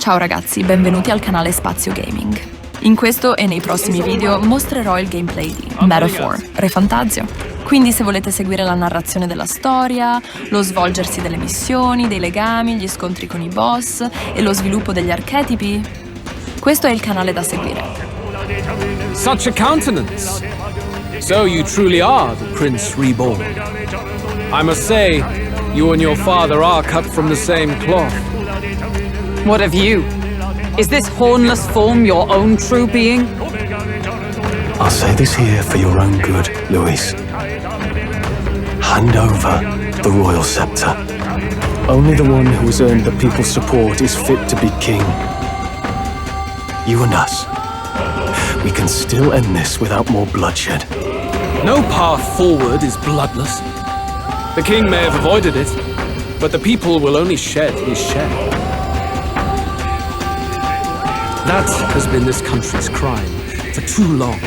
Ciao ragazzi, benvenuti al canale Spazio Gaming. In questo e nei prossimi video mostrerò il gameplay di Metaphore, ReFantazio. Quindi se volete seguire la narrazione della storia, lo svolgersi delle missioni, dei legami, gli scontri con i boss e lo sviluppo degli archetipi, questo è il canale da seguire. Such a countenance! So you truly are the Prince Reborn. I must say, you and your father are cut from the same cloth. What of you? Is this hornless form your own true being? I'll say this here for your own good, Louis. Hand over the royal scepter. Only the one who has earned the people's support is fit to be king. You and us. We can still end this without more bloodshed. No path forward is bloodless. The king may have avoided it, but the people will only shed his share. That has been this country's crime for too long.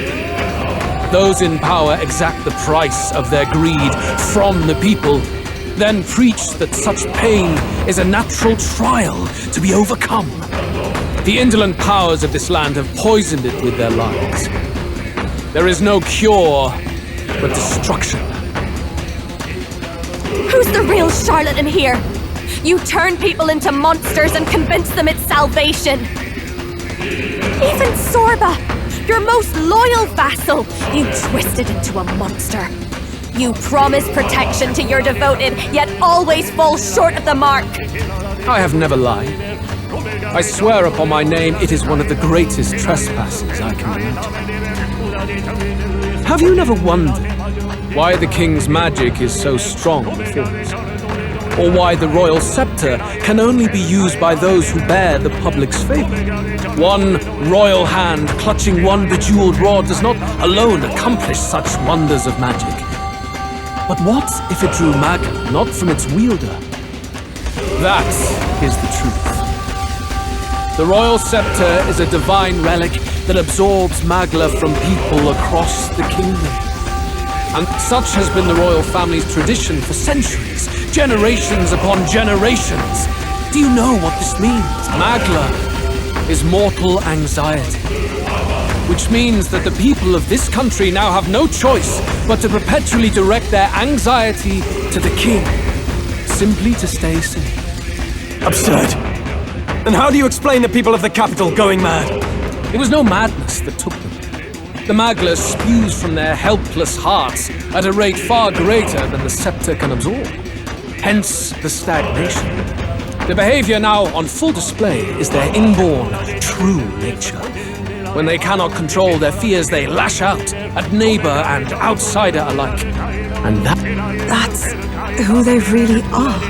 Those in power exact the price of their greed from the people, then preach that such pain is a natural trial to be overcome. The indolent powers of this land have poisoned it with their lies. There is no cure but destruction. Who's the real charlatan here? You turn people into monsters and convince them it's salvation. Even Sorba, your most loyal vassal, you twisted into a monster. You promise protection to your devoted, yet always fall short of the mark. I have never lied. I swear upon my name, it is one of the greatest trespasses I can imagine. Have you never wondered why the king's magic is so strong before us? Or why the royal scepter can only be used by those who bear the public's favor? One royal hand clutching one bejeweled rod does not alone accomplish such wonders of magic. But what if it drew magla not from its wielder? That is the truth. The royal scepter is a divine relic that absorbs magla from people across the kingdom. And such has been the royal family's tradition for centuries, generations upon generations. Do you know what this means? Magla is mortal anxiety, which means that the people of this country now have no choice but to perpetually direct their anxiety to the king, simply to stay safe. Absurd. And how do you explain the people of the capital going mad? It was no madness that took them. The magla spews from their helpless hearts at a rate far greater than the scepter can absorb. Hence the stagnation. The behavior now on full display is their inborn, true nature. When they cannot control their fears, they lash out at neighbor and outsider alike. And That's who they really are.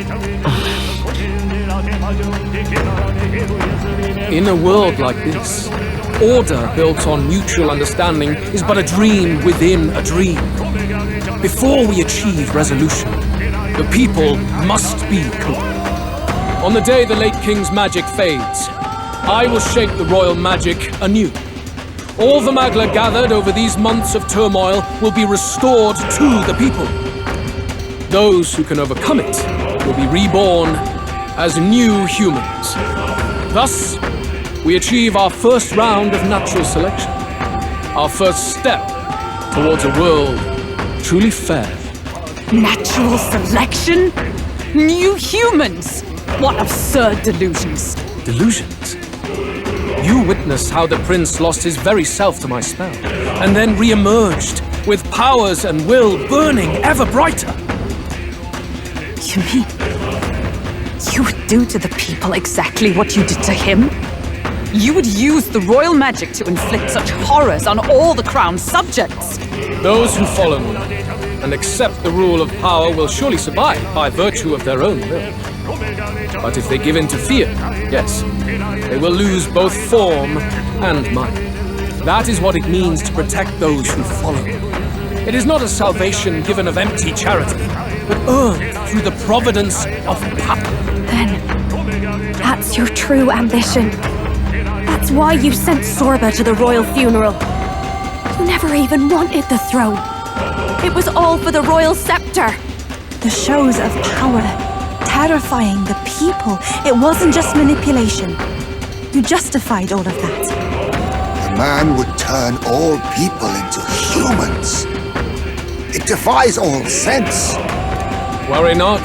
In a world like this, order built on mutual understanding is but a dream within a dream. Before we achieve resolution, the people must be coherent. On the day the late king's magic fades, I will shape the royal magic anew. All the magla gathered over these months of turmoil will be restored to the people. Those who can overcome it will be reborn as new humans. Thus, we achieve our first round of natural selection, our first step towards a world truly fair. Natural selection? New humans? What absurd delusions! Delusions? You witnessed how the prince lost his very self to my spell, and then re-emerged with powers and will burning ever brighter. You mean you would do to the people exactly what you did to him? You would use the royal magic to inflict such horrors on all the crown's subjects? Those who follow me and accept the rule of power will surely survive by virtue of their own will. But if they give in to fear, yes, they will lose both form and might. That is what it means to protect those who follow. It is not a salvation given of empty charity, but earned through the providence of power. Then, that's your true ambition. That's why you sent Sorba to the royal funeral. You never even wanted the throne. It was all for the royal scepter. The shows of power, terrifying the people. It wasn't just manipulation. You justified all of that. The man would turn all people into humans. It defies all sense. Worry not.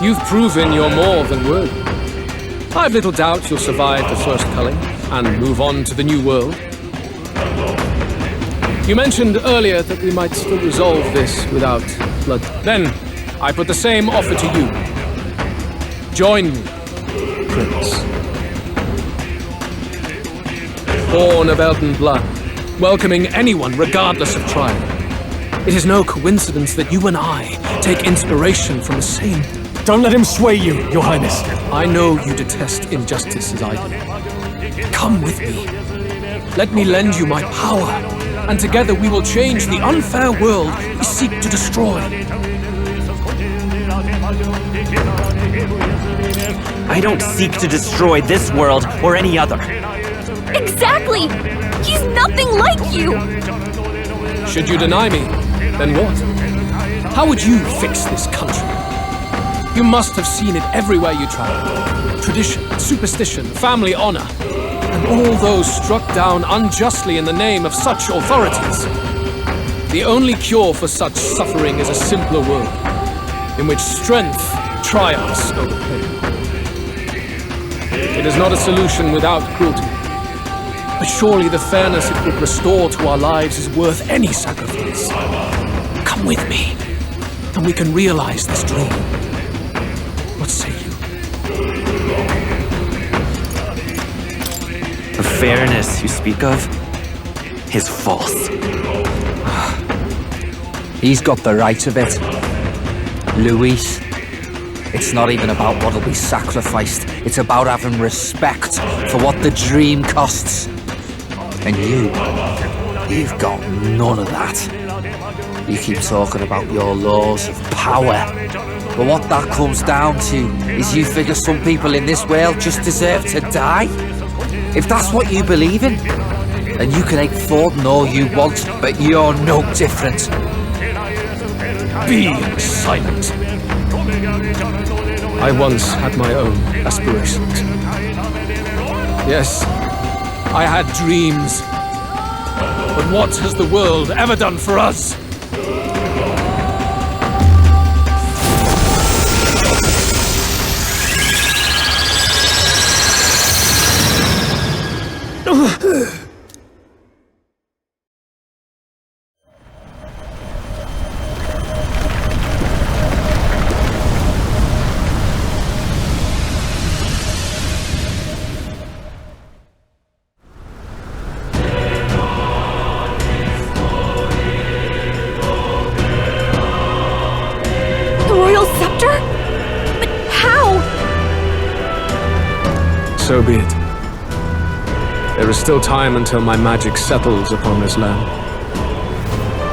You've proven you're more than worthy. I've little doubt you'll survive the first culling and move on to the new world. You mentioned earlier that we might still resolve this without blood. Then, I put the same offer to you. Join me, Prince. Born of elven blood, welcoming anyone regardless of tribe. It is no coincidence that you and I take inspiration from the same. Don't let him sway you, Your Highness. I know you detest injustice as I do. Come with me. Let me lend you my power, and together we will change the unfair world we seek to destroy. I don't seek to destroy this world or any other. Exactly! He's nothing like you! Should you deny me, then what? How would you fix this country? You must have seen it everywhere you travel. Tradition, superstition, family honor, and all those struck down unjustly in the name of such authorities. The only cure for such suffering is a simpler world, in which strength triumphs over pain. It is not a solution without cruelty, but surely the fairness it would restore to our lives is worth any sacrifice. Come with me, and we can realize this dream. What say you? The fairness you speak of is false. He's got the right of it. Luis, it's not even about what'll be sacrificed. It's about having respect for what the dream costs. And you've got none of that. You keep talking about your laws of power. But what that comes down to is you figure some people in this world just deserve to die? If that's what you believe in, then you can hate Forden all you want, but you're no different. Be silent. I once had my own aspirations. Yes, I had dreams. But what has the world ever done for us? So be it. There is still time until my magic settles upon this land.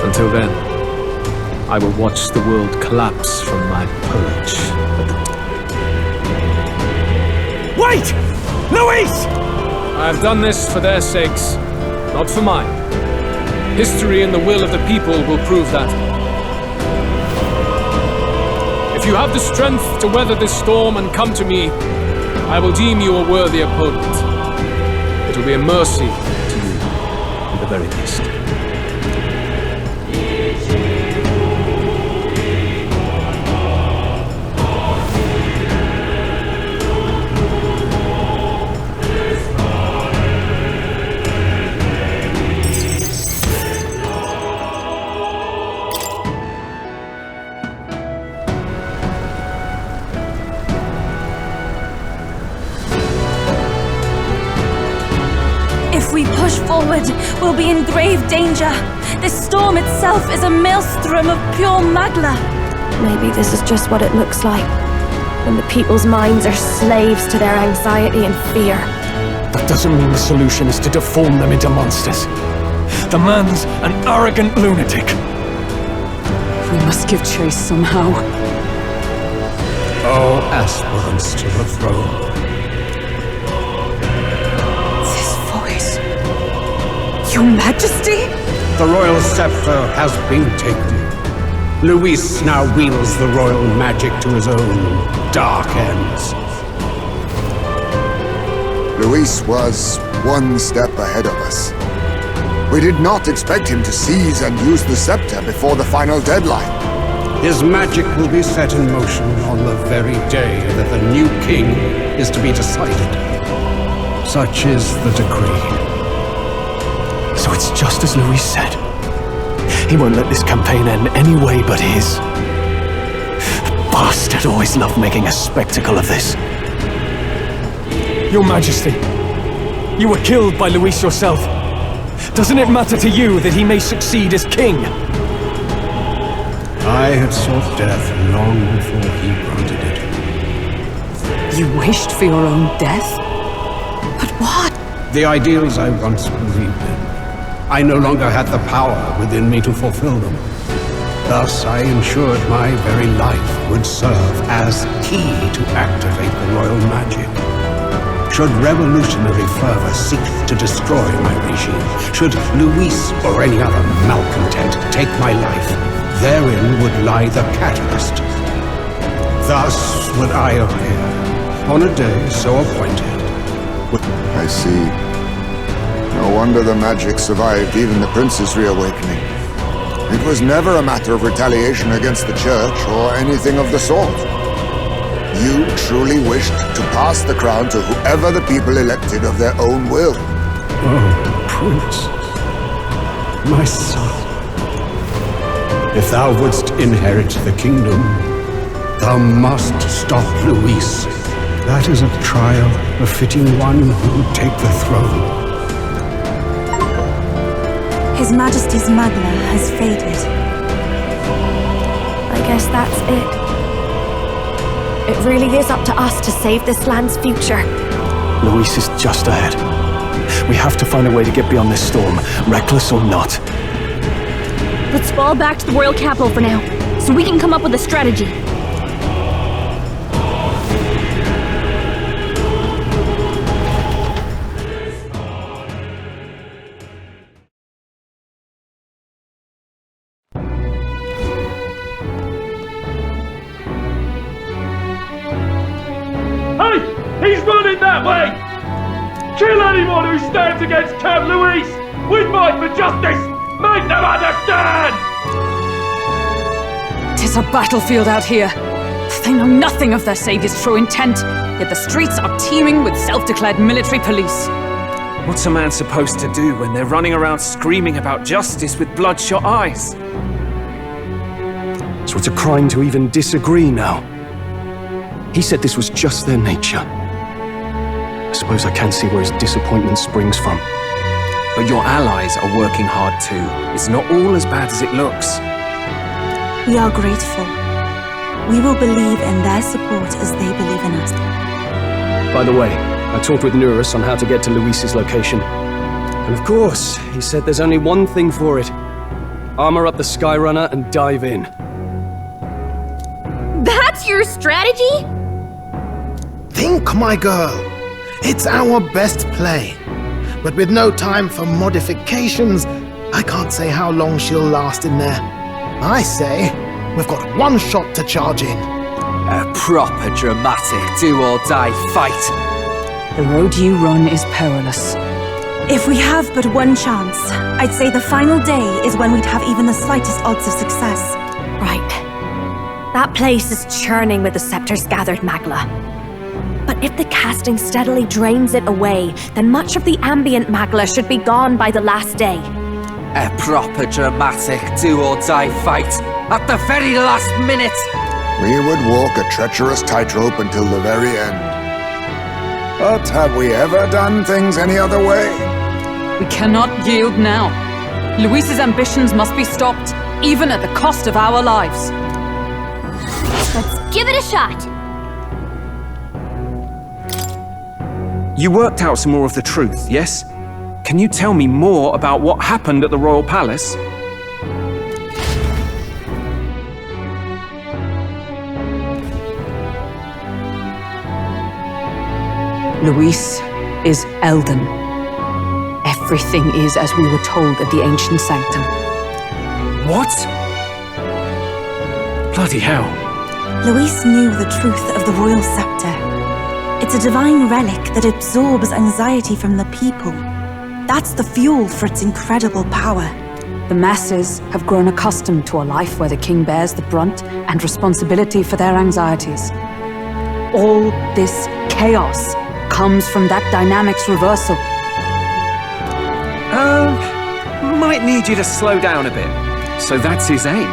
Until then, I will watch the world collapse from my perch. Wait! Luis! I have done this for their sakes, not for mine. History and the will of the people will prove that. If you have the strength to weather this storm and come to me, I will deem you a worthy opponent. It will be a mercy to you, at the very least. If we push forward, we'll be in grave danger. This storm itself is a maelstrom of pure magla. Maybe this is just what it looks like, when the people's minds are slaves to their anxiety and fear. That doesn't mean the solution is to deform them into monsters. The man's an arrogant lunatic. We must give chase somehow. All aspirants to the throne. Your Majesty? The royal scepter has been taken. Luis now wields the royal magic to his own dark ends. Luis was one step ahead of us. We did not expect him to seize and use the scepter before the final deadline. His magic will be set in motion on the very day that the new king is to be decided. Such is the decree. So it's just as Luis said. He won't let this campaign end any way but his. The bastard always loved making a spectacle of this. Your Majesty, you were killed by Luis yourself. Doesn't it matter to you that he may succeed as king? I had sought death long before he granted it. You wished for your own death? But what? The ideals I once believed in. I no longer had the power within me to fulfill them. Thus, I ensured my very life would serve as key to activate the royal magic. Should revolutionary fervor seek to destroy my regime, should Luis or any other malcontent take my life, therein would lie the catalyst. Thus would I appear, on a day so appointed. I see. No wonder the magic survived even the prince's reawakening. It was never a matter of retaliation against the church or anything of the sort. You truly wished to pass the crown to whoever the people elected of their own will. Oh, Prince, my son. If thou wouldst inherit the kingdom, thou must stop Luis. That is a trial befitting one who would take the throne. His Majesty's Magna has faded. I guess that's it. It really is up to us to save this land's future. Luis is just ahead. We have to find a way to get beyond this storm, reckless or not. Let's fall back to the royal capital for now, so we can come up with a strategy. He's running that way! Kill anyone who stands against Count Luis! We fight for justice! Make them understand! 'Tis a battlefield out here. They know nothing of their savior's true intent, yet the streets are teeming with self-declared military police. What's a man supposed to do when they're running around screaming about justice with bloodshot eyes? So it's a crime to even disagree now. He said this was just their nature. I suppose I can see where his disappointment springs from. But your allies are working hard too. It's not all as bad as it looks. We are grateful. We will believe in their support as they believe in us. By the way, I talked with Nurus on how to get to Luis's location. And of course, he said there's only one thing for it. Armor up the Skyrunner and dive in. That's your strategy? Think, my girl. It's our best play. But with no time for modifications, I can't say how long she'll last in there. I say, we've got one shot to charge in. A proper dramatic do-or-die fight. The road you run is perilous. If we have but one chance, I'd say the final day is when we'd have even the slightest odds of success. Right. That place is churning with the scepter's gathered magla. But if the casting steadily drains it away, then much of the ambient magla should be gone by the last day. A proper dramatic do-or-die fight at the very last minute. We would walk a treacherous tightrope until the very end. But have we ever done things any other way? We cannot yield now. Luis's ambitions must be stopped, even at the cost of our lives. Let's give it a shot. You worked out some more of the truth, yes? Can you tell me more about what happened at the Royal Palace? Luis is Elden. Everything is as we were told at the ancient sanctum. What? Bloody hell. Luis knew the truth of the royal scepter. Its It's a divine relic that absorbs anxiety from the people. That's the fuel for its incredible power. The masses have grown accustomed to a life where the king bears the brunt and responsibility for their anxieties. All this chaos comes from that dynamic's reversal. Might need you to slow down a bit. So that's his aim.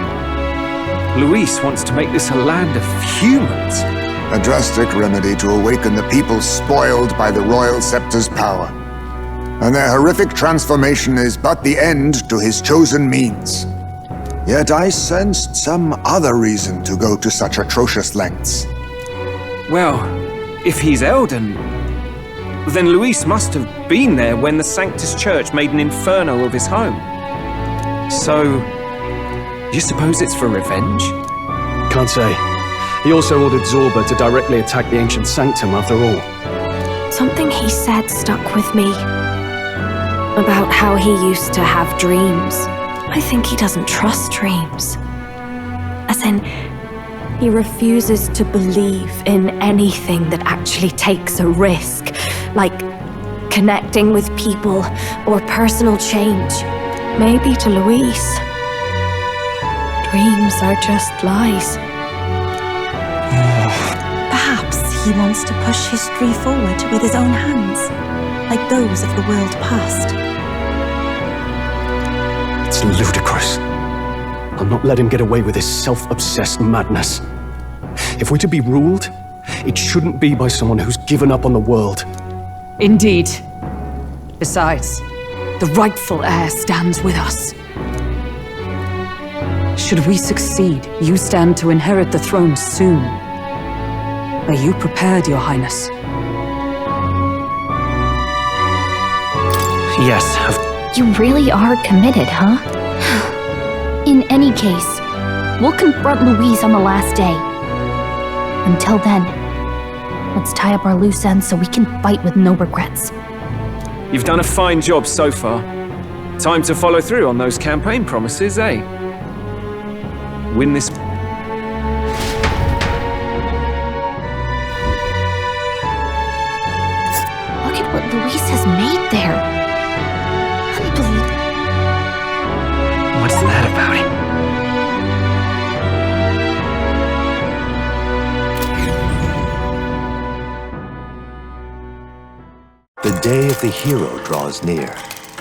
Luis wants to make this a land of humans. A drastic remedy to awaken the people spoiled by the royal scepter's power. And their horrific transformation is but the end to his chosen means. Yet I sensed some other reason to go to such atrocious lengths. Well, if he's Elden, then Luis must have been there when the Sanctus Church made an inferno of his home. So, you suppose it's for revenge? Can't say. He also ordered Zorba to directly attack the ancient sanctum after all. Something he said stuck with me. About how he used to have dreams. I think he doesn't trust dreams. As in, he refuses to believe in anything that actually takes a risk, like connecting with people or personal change. Maybe to Luis, dreams are just lies. Perhaps he wants to push history forward with his own hands, like those of the world past. It's ludicrous. I'll not let him get away with his self-obsessed madness. If we're to be ruled, it shouldn't be by someone who's given up on the world. Indeed. Besides, the rightful heir stands with us. Should we succeed, you stand to inherit the throne soon. Are you prepared, Your Highness? Yes, You really are committed, huh? In any case, we'll confront Louise on the last day. Until then, let's tie up our loose ends so we can fight with no regrets. You've done a fine job so far. Time to follow through on those campaign promises, eh? Win this... Look at what Louise has made there. Unbelievable. What's that about it? The day of the hero draws near,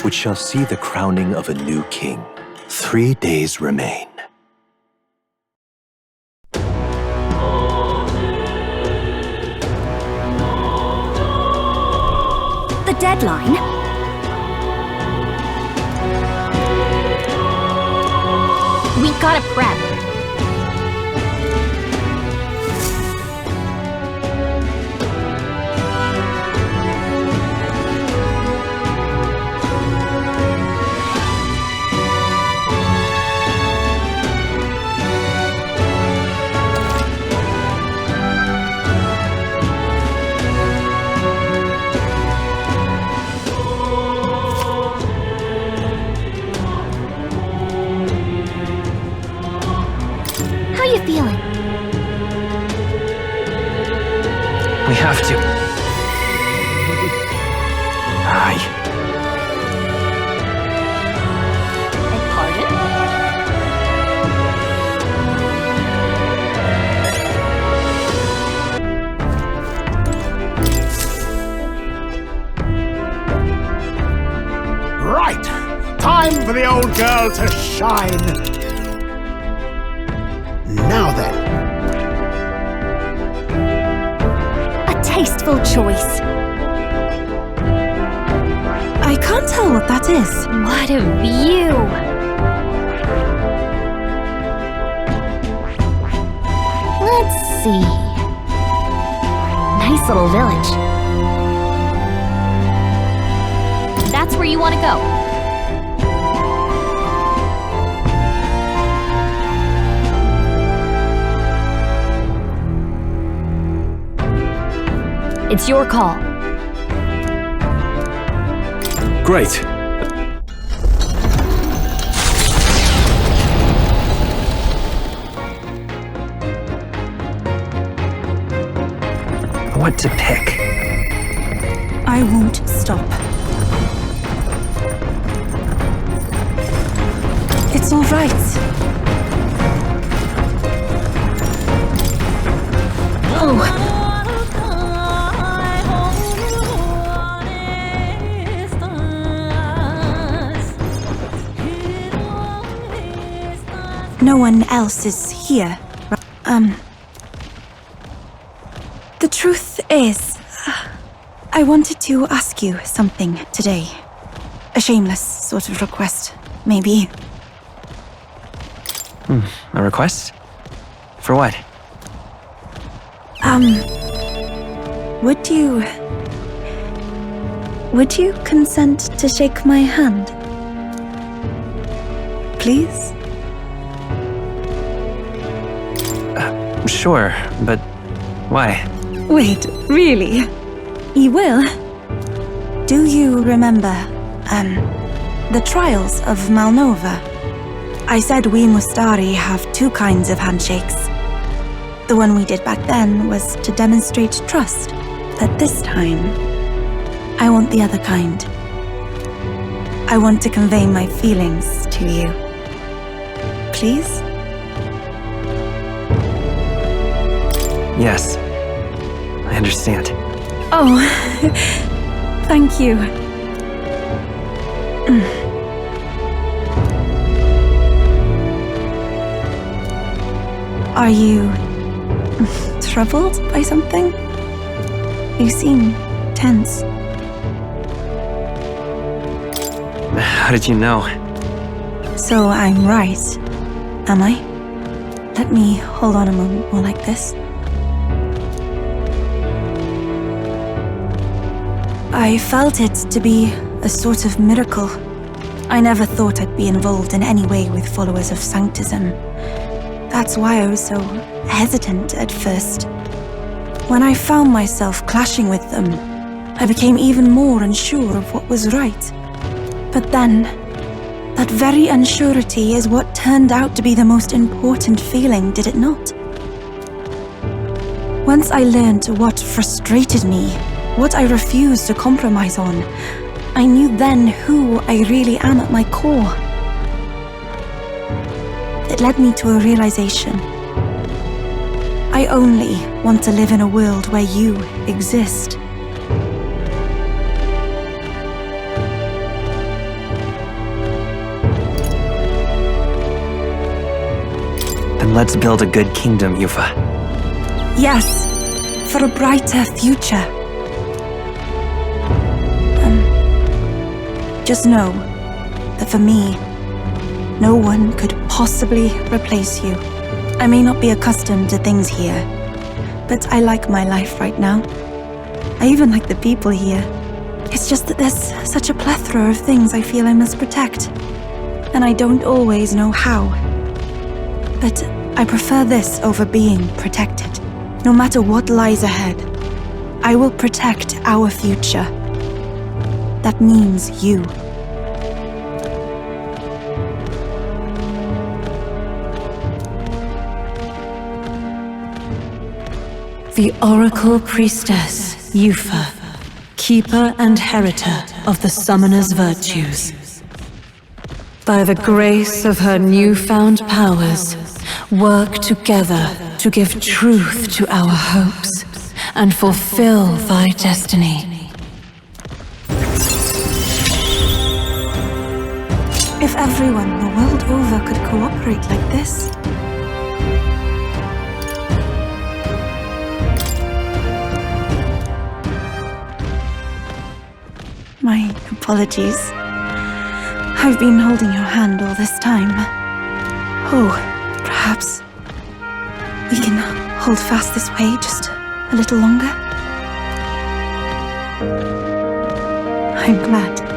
which shall see the crowning of a new king. 3 days remain. The deadline? We gotta prep. How you feeling? We have to. Aye. Pardon? Right! Time for the old girl to shine! Now then. A tasteful choice. I can't tell what that is. What a view! Let's see. Nice little village. That's where you want to go. It's your call. Great. What to pick? I won't stop. It's all right. Oh. No one else is here. The truth is, I wanted to ask you something today. A shameless sort of request, maybe. A request? For what? Would you consent to shake my hand? Please? Sure, but why? Wait, really? You will? Do you remember, the trials of Malnova? I said we Mustari have two kinds of handshakes. The one we did back then was to demonstrate trust, but this time, I want the other kind. I want to convey my feelings to you. Please? Yes, I understand. Oh, thank you. Are you troubled by something? You seem tense. How did you know? So I'm right, am I? Let me hold on a moment more like this. I felt it to be a sort of miracle. I never thought I'd be involved in any way with followers of Sanctism. That's why I was so hesitant at first. When I found myself clashing with them, I became even more unsure of what was right. But then, that very unsurety is what turned out to be the most important feeling, did it not? Once I learned what frustrated me, what I refused to compromise on, I knew then who I really am at my core. It led me to a realization. I only want to live in a world where you exist. Then let's build a good kingdom, Eupha. Yes, for a brighter future. Just know that for me, no one could possibly replace you. I may not be accustomed to things here, but I like my life right now. I even like the people here. It's just that there's such a plethora of things I feel I must protect, and I don't always know how. But I prefer this over being protected. No matter what lies ahead, I will protect our future. That means you. The Oracle Priestess, Eupha, keeper and heriter of the Summoner's virtues. By the grace of her newfound powers, work together to give truth to our hopes and fulfill thy destiny. If everyone the world over could cooperate like this. My apologies. I've been holding your hand all this time. Oh, perhaps we can hold fast this way just a little longer? I'm glad.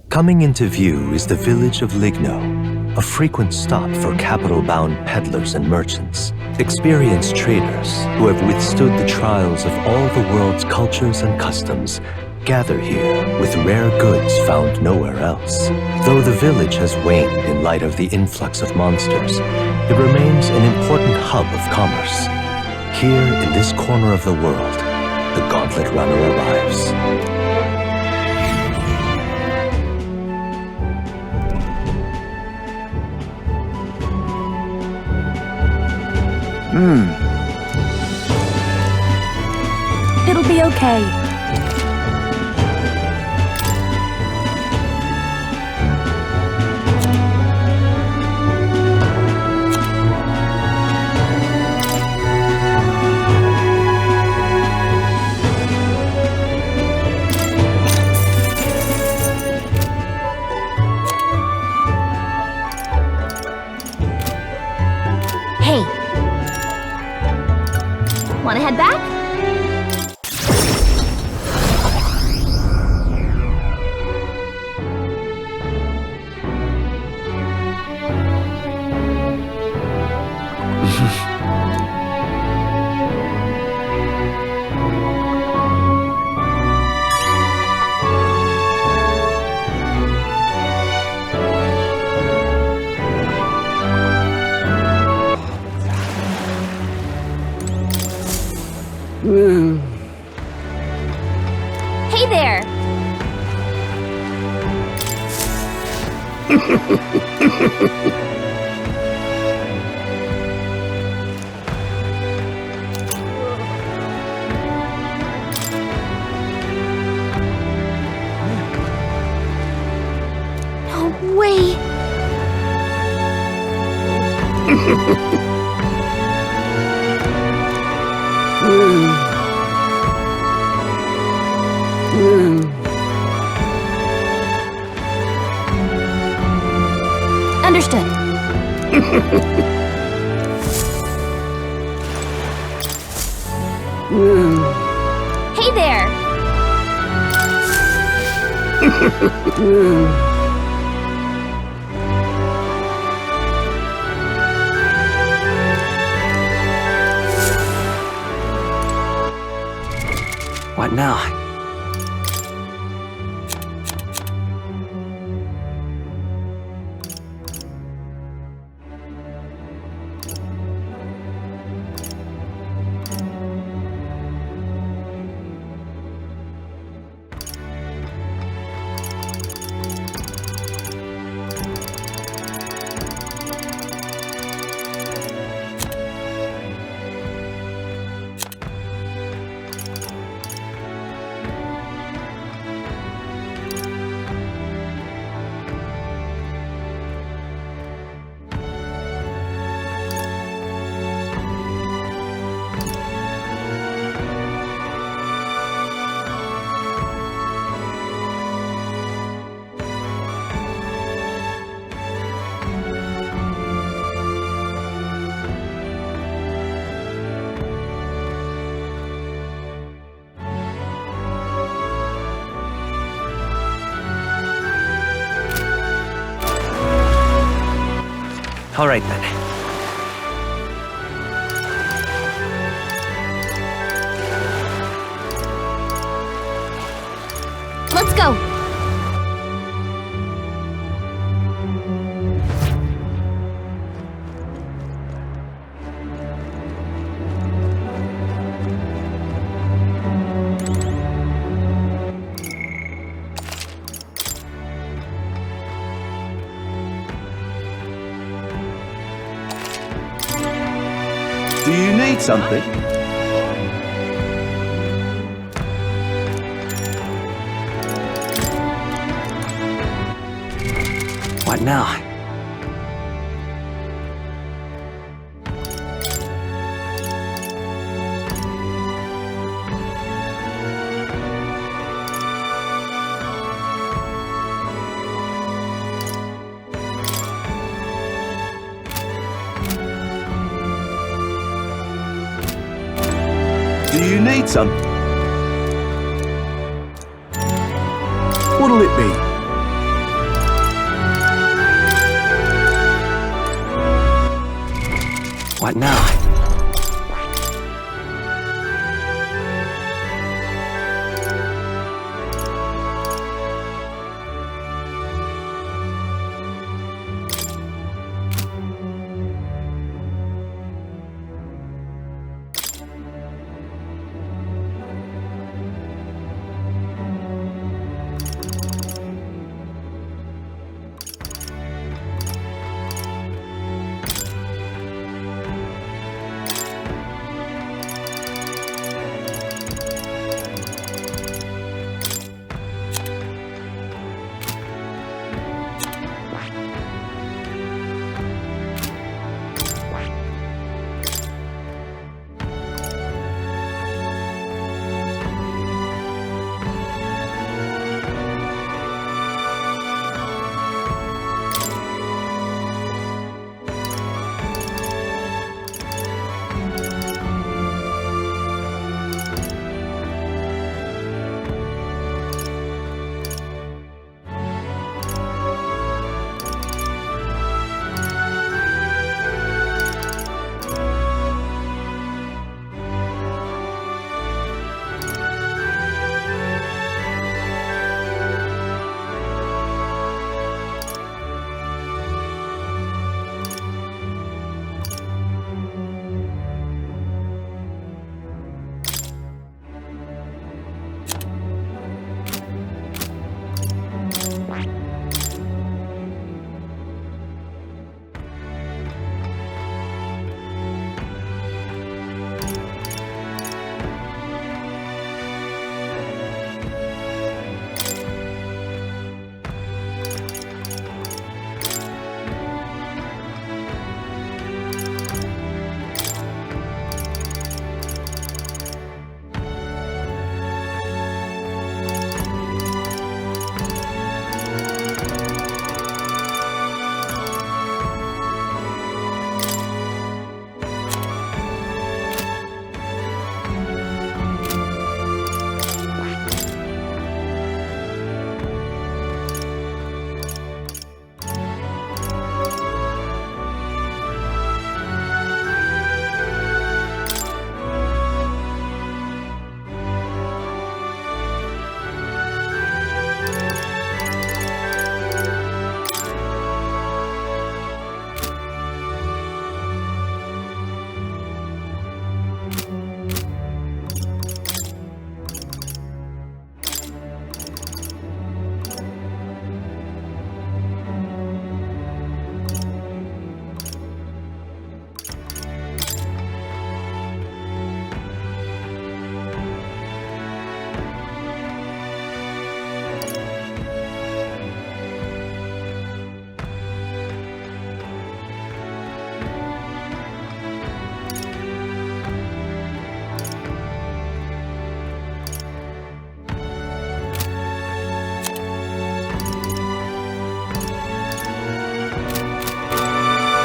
Coming into view is the village of Ligno, a frequent stop for capital-bound peddlers and merchants, experienced traders who have withstood the trials of all the world's cultures and customs gather here with rare goods found nowhere else. Though the village has waned in light of the influx of monsters, it remains an important hub of commerce. Here in this corner of the world, the Gauntlet Runner arrives. It'll be okay. Hey! Wanna head back? Hey there! No way! Understood. Hey there! What now? All right, then. Let's go! Do you need something? What now? Do you need some? What'll it be? Like now.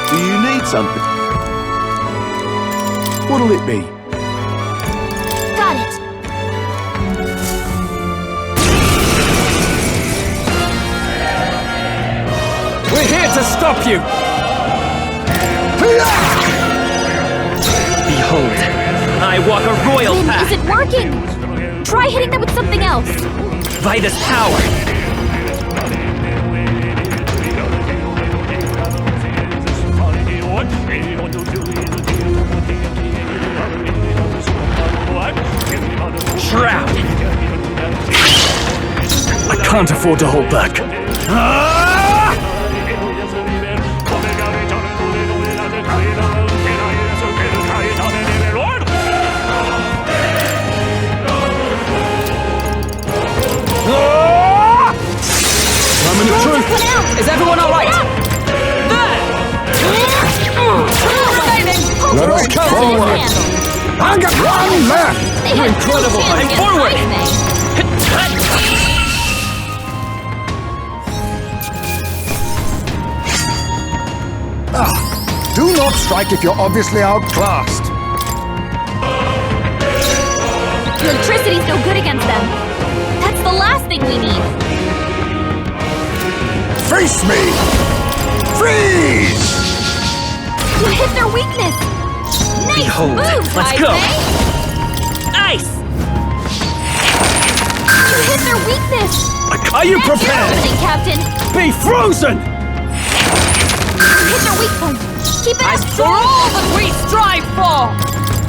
Do you need something? What'll it be? Got it. We're here to stop you! Behold, I walk a royal Lynn, path is it working? Try hitting them with something else. by this power. Shroud! I can't afford to hold back. Moment of truth! Is everyone alright? Let us come forward! I got one left! You're incredible! I'm forward! Do not strike if you're obviously outclassed. The electricity's no good against them. That's the last thing we need. Face me! Freeze! You hit their weakness. cold. Move, Let's go! Ice! You hit their weakness! Are you That's prepared? your opening, Captain! Be frozen! You hit their weak point! Keep it I up saw all that we strive for!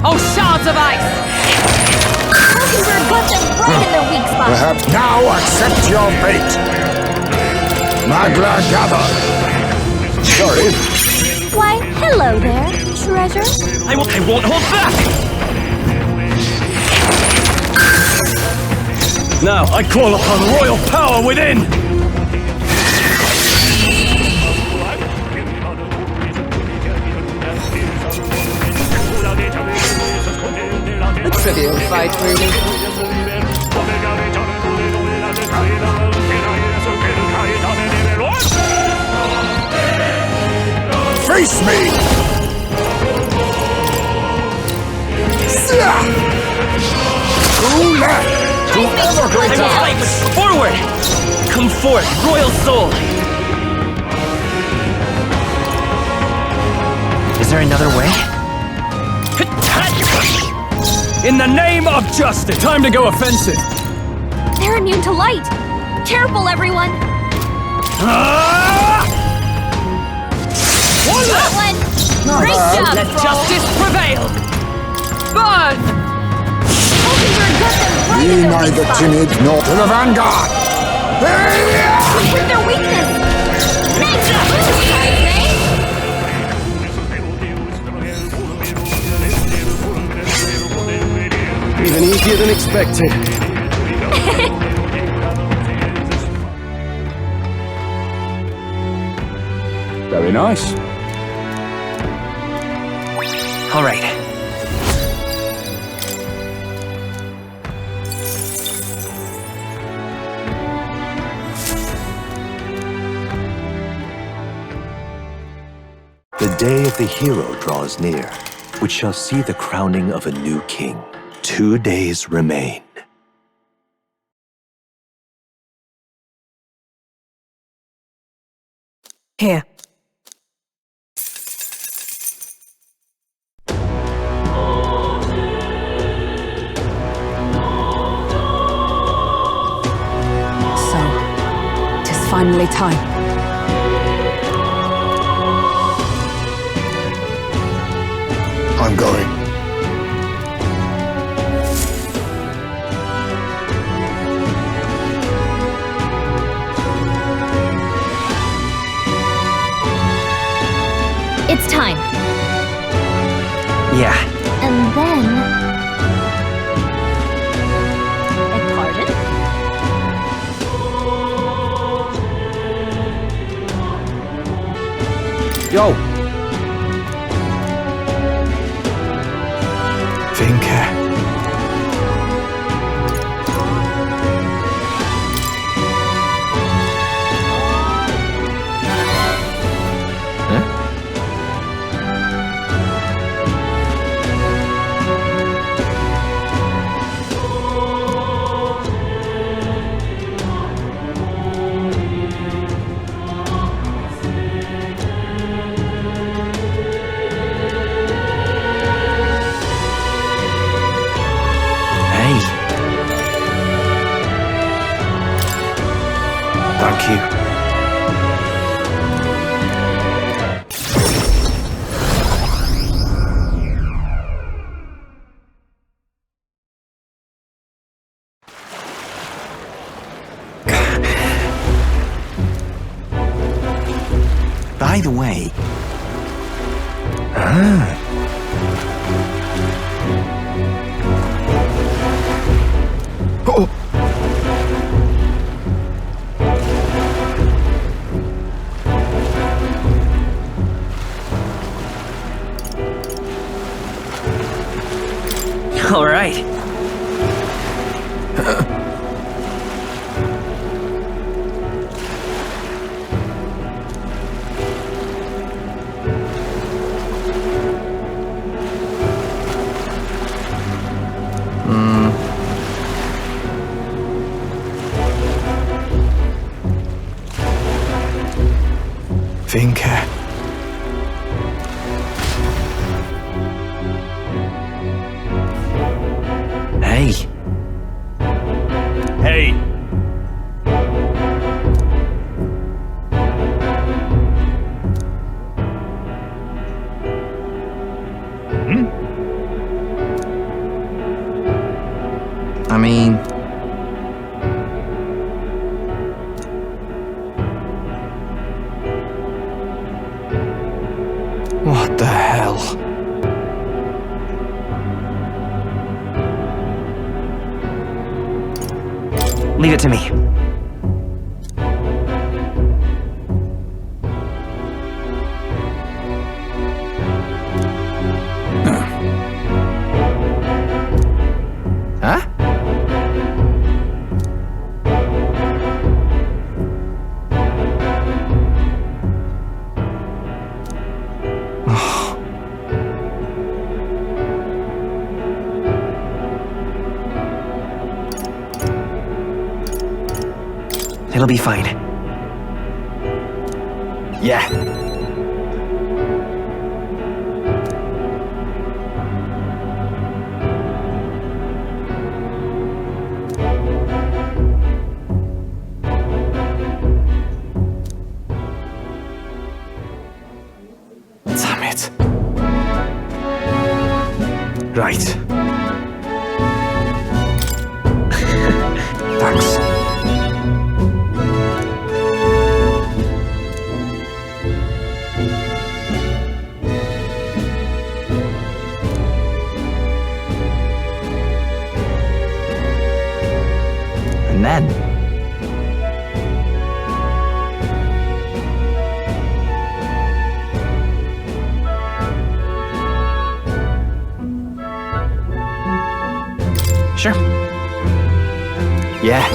Oh, shards of ice! Mockingbird got them right in their weak spot! Perhaps now accept your fate. Magla gather. Sorry. Why, hello there, treasure. I won't hold back! Now I call upon royal power within! A trivial fight, really. Face me! Who left? Whoever great I will fight forward! Come forth, royal soul! Is there another way? In the name of justice! Time to go offensive! They're immune to light! Careful, everyone! That one! Great job, Let Fro. justice prevail! Burn! Mockingbird got them right Be in their weak neither spot! timid nor to the vanguard! You hit their weakness! Make the move, Even easier than expected. Very nice. All right. The day of the hero draws near, which shall see the crowning of a new king. 2 days remain. Here. So, 'tis finally time. I'm going. It's time. Yeah. And then... Pardon? Yo! Finke. Thank you. By the way... Oh! All right. Finke. What the hell? Leave it to me. Huh? It'll be fine. Yeah. Damn it. Right. Thanks. And then... Sure. Yeah.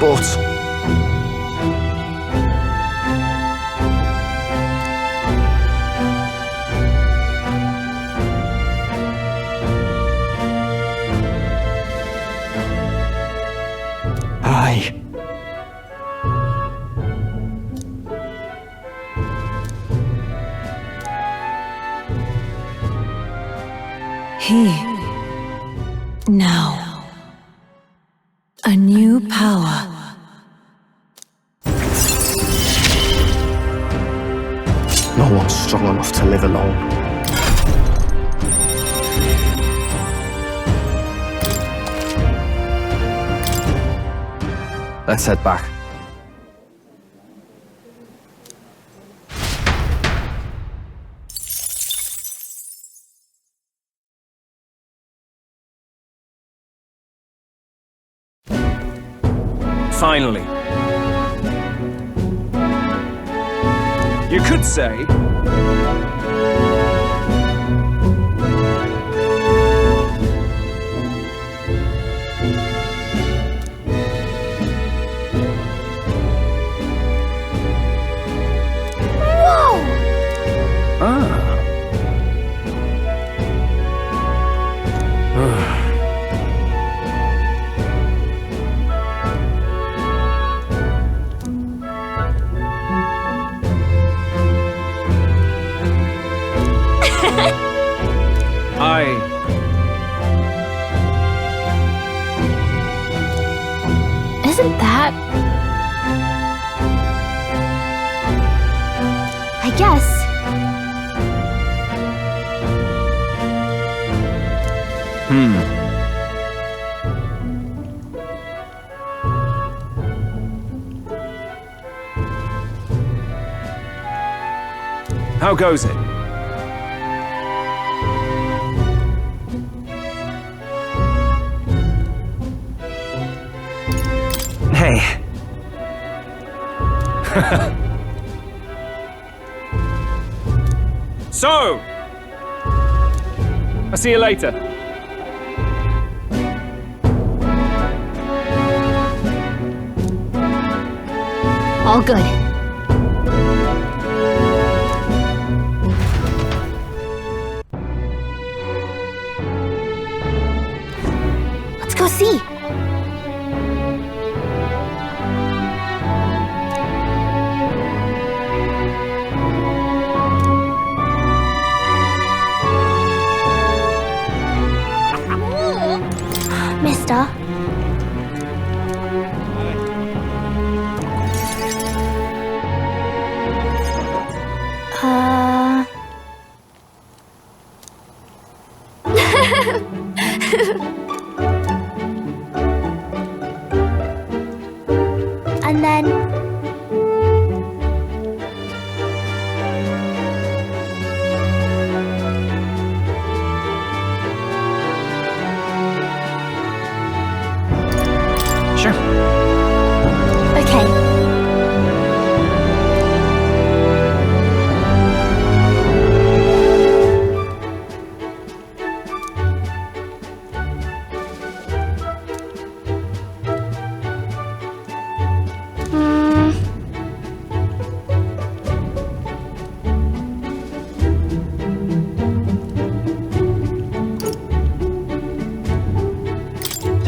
But... Here. Now. A new power. No one's strong enough to live alone. Let's head back. Finally. You could say... Isn't that... I guess... How goes it? Hey. So! I'll see you later. All good. Let's go see. Mister. And then... Sure. Okay.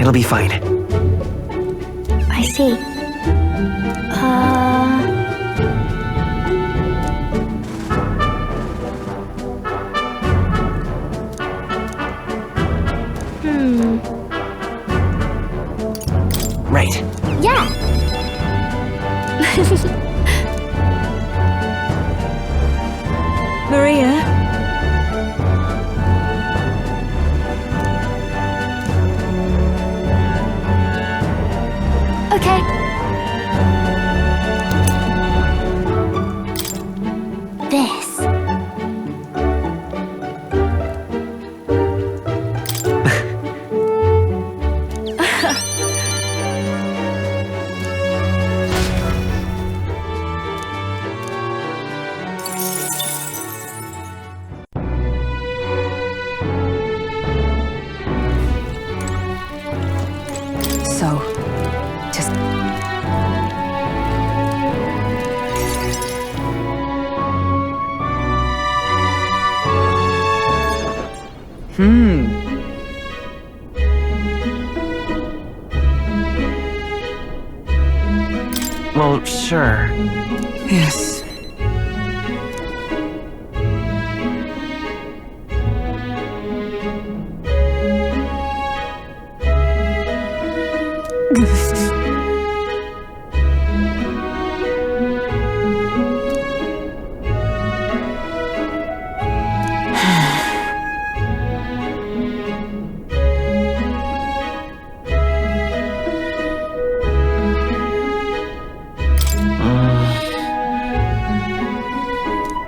It'll be fine. I see. Right. Yeah. Maria? Okay. This. So, just... Well, sure. Yes.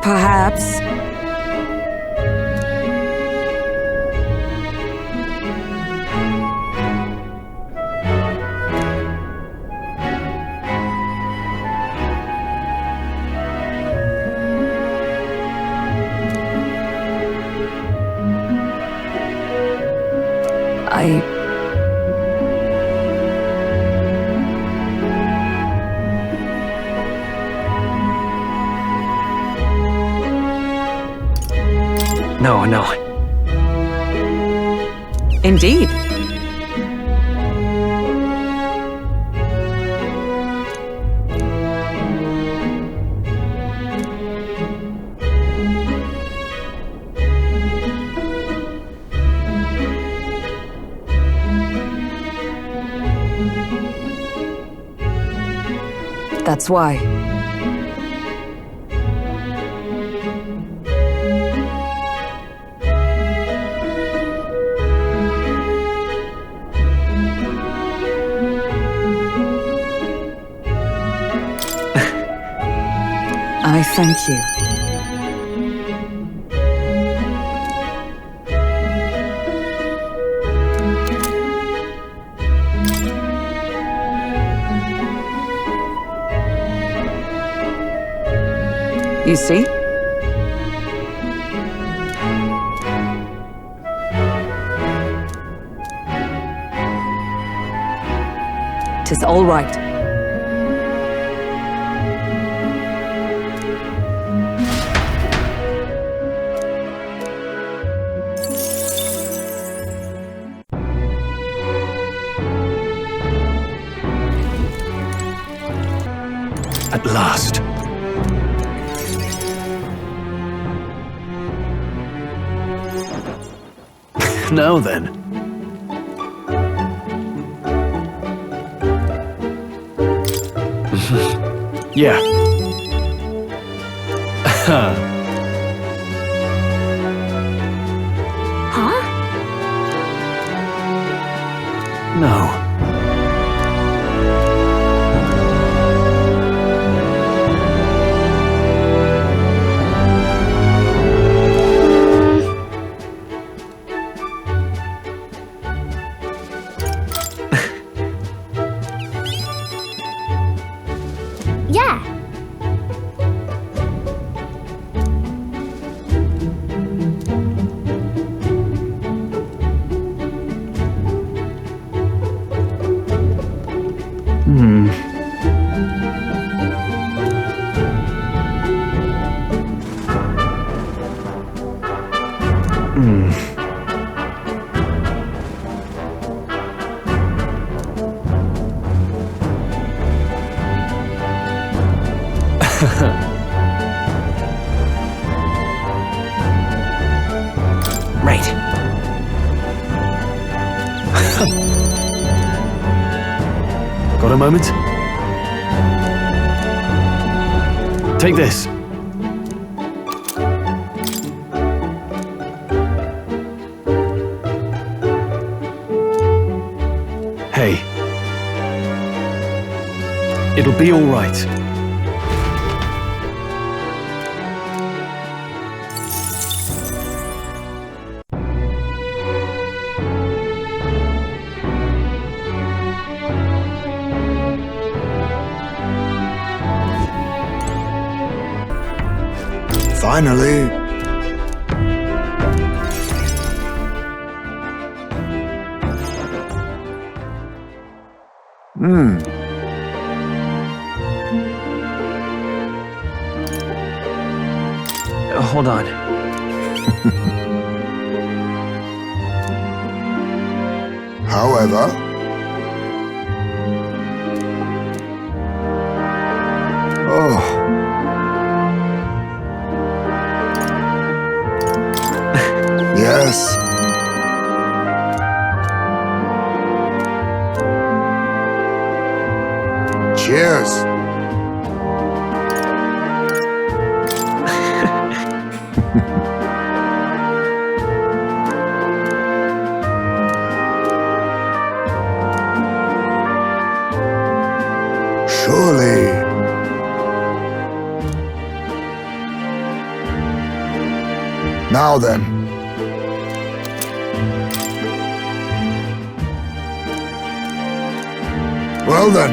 Perhaps. No, no. Indeed. That's why. I thank you. You see? Tis all right. At last. Now then. Yeah. Huh? No. Yeah. Right. Got a moment? Take this. Hey. It'll be all right. Finally. Hold on. However, yes. Cheers. Surely. Now then. Well then.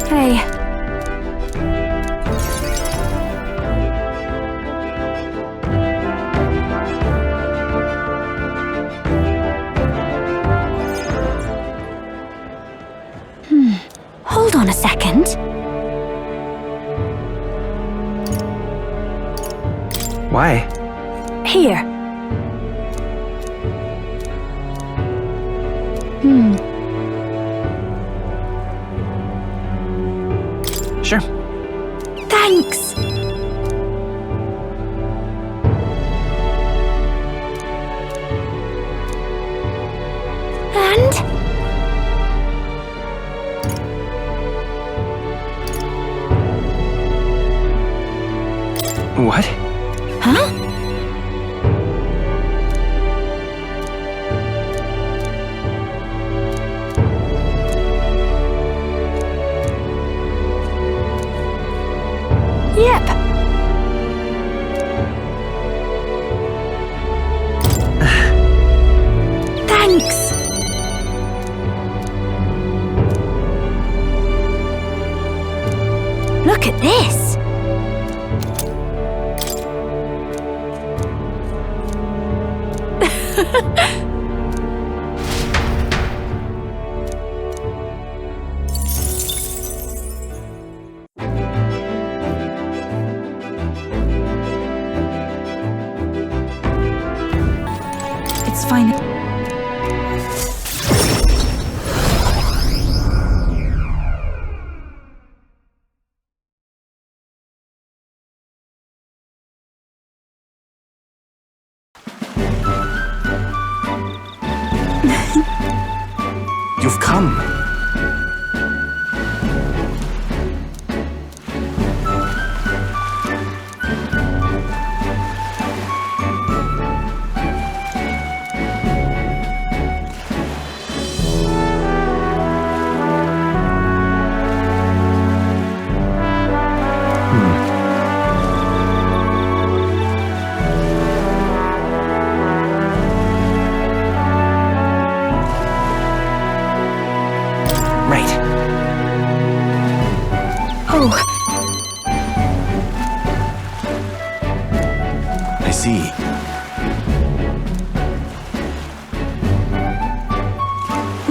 Hey. Hold on a second. Why? Here. Sure. Thanks. And? What? Huh? Yep. Thanks. Look at this. It's fine. You've come. Right. Oh. I see.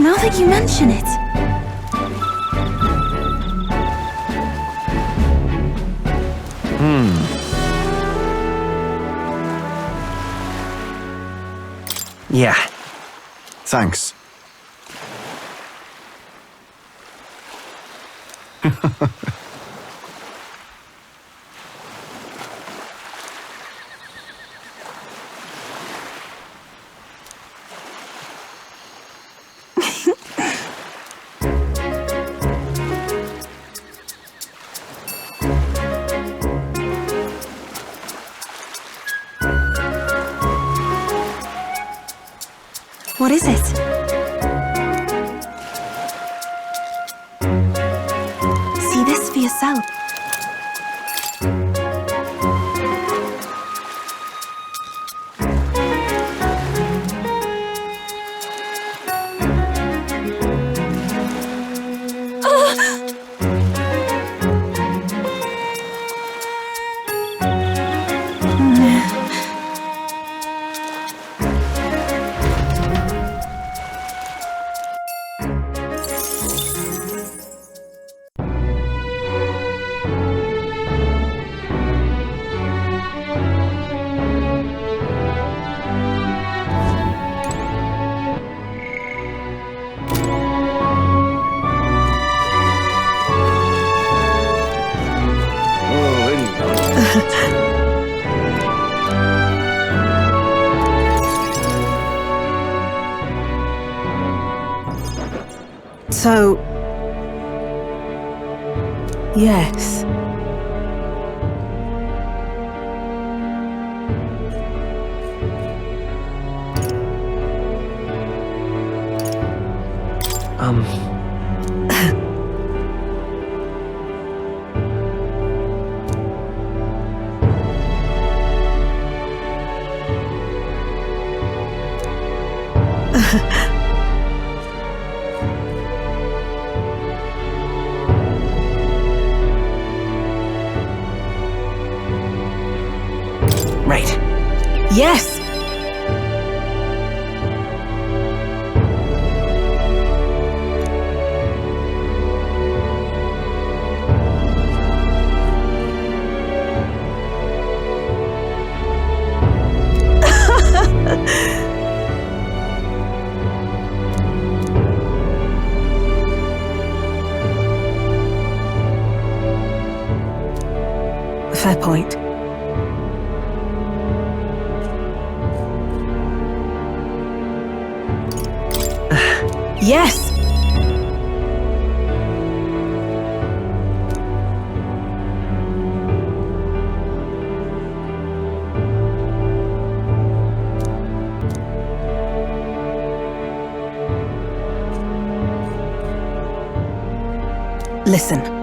Now that you mention it. Yeah. Thanks. What is it? See this for yourself. So... yes. Right. Yes! Fair point. Yes! Listen.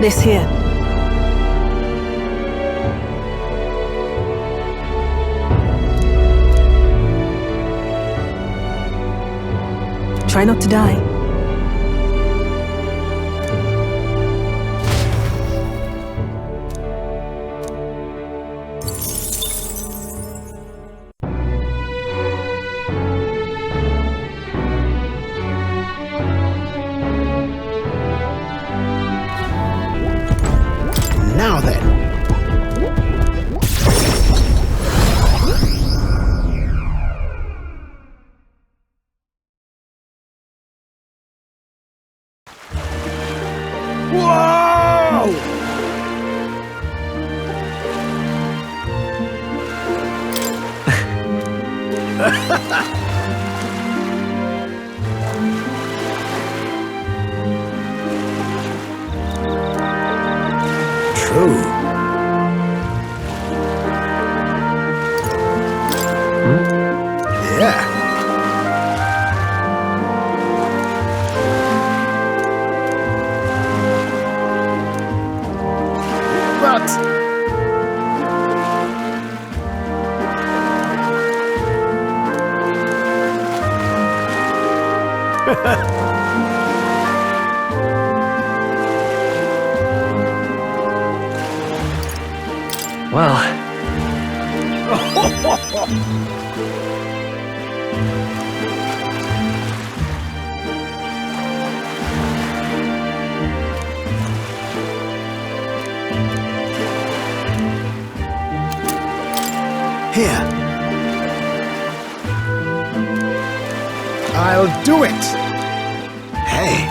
This here. Try not to die. Now then. Whoa! True. Yeah. But... Well, Here. I'll do it. Hey.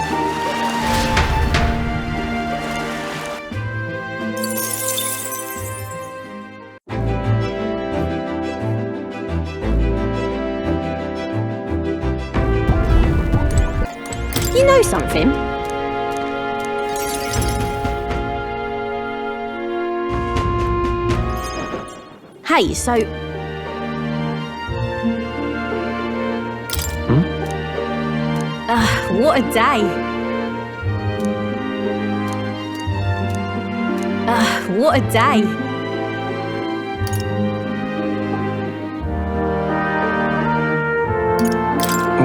You know something? Hey, so... what a day. What a day.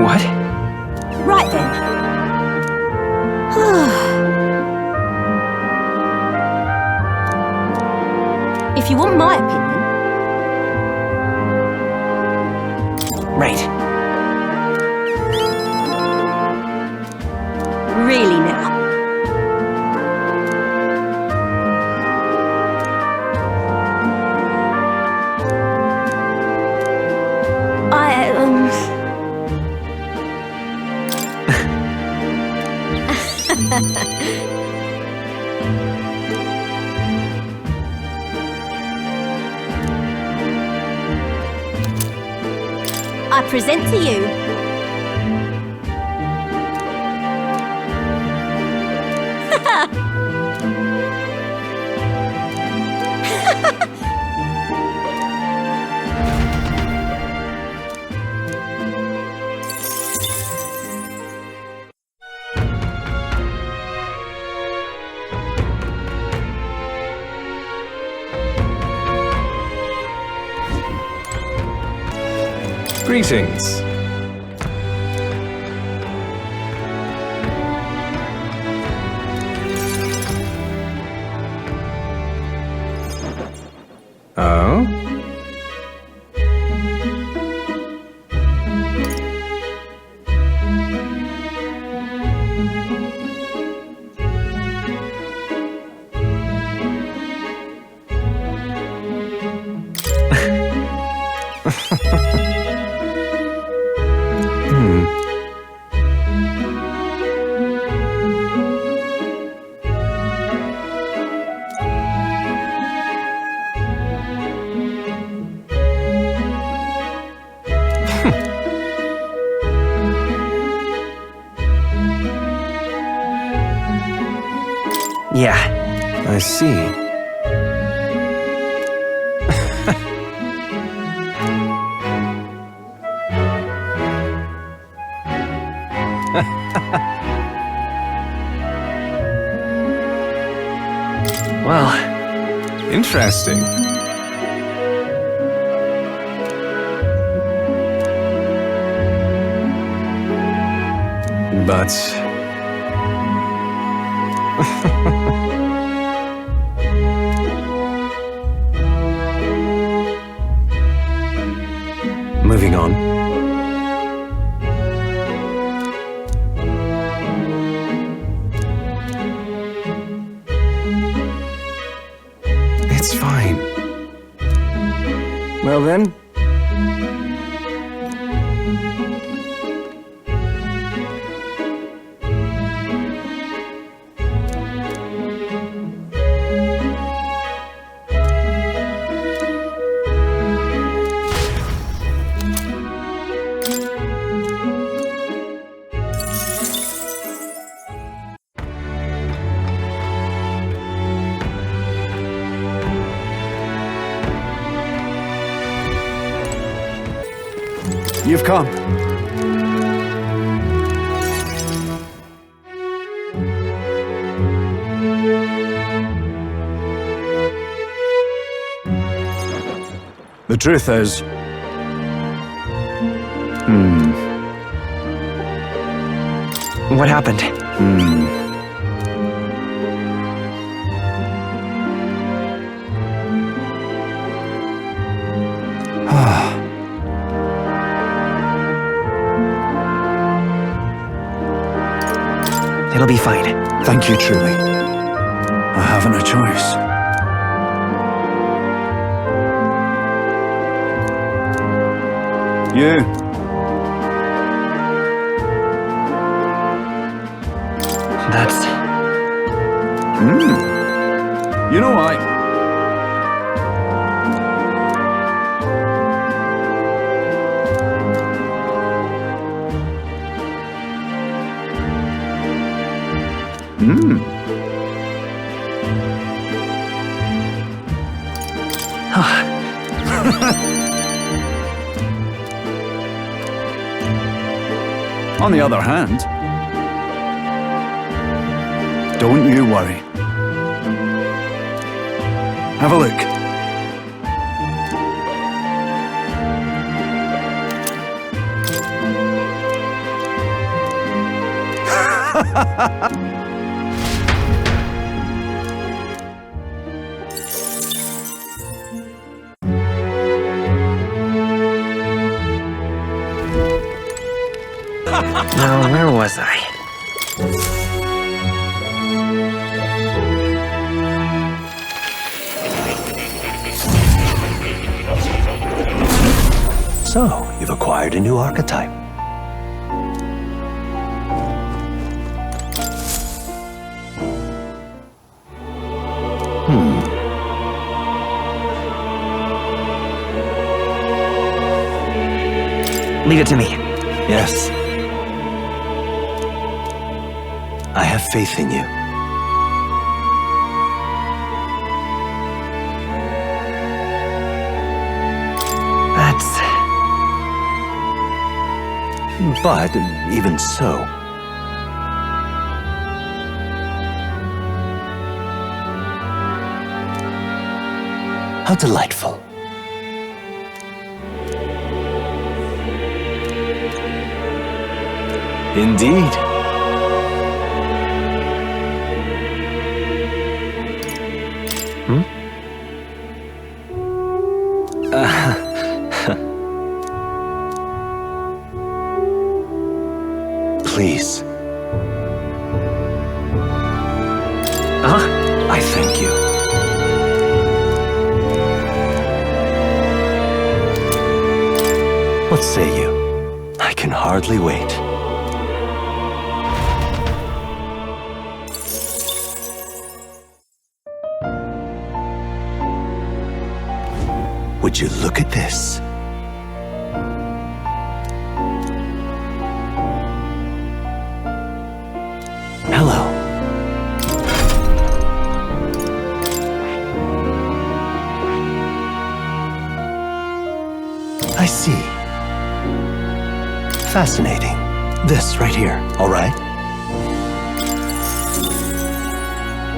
what? Right then. If you want my opinion... Right. Really now. I present to you Greetings. Oh? Yeah. I see. Well, interesting. But... moving on. It's fine. Well then. You've come. The truth is... What happened? It'll be fine. Thank you, truly. I haven't a choice. You. That's... You know, On the other hand, don't you worry. Have a look. Now, where was I? So, you've acquired a new archetype. Leave it to me. Yes. I have faith in you. But even so, how delightful. Indeed. Please. I thank you. What say you? I can hardly wait. Would you look at this? Hello. I see. Fascinating. This right here, all right?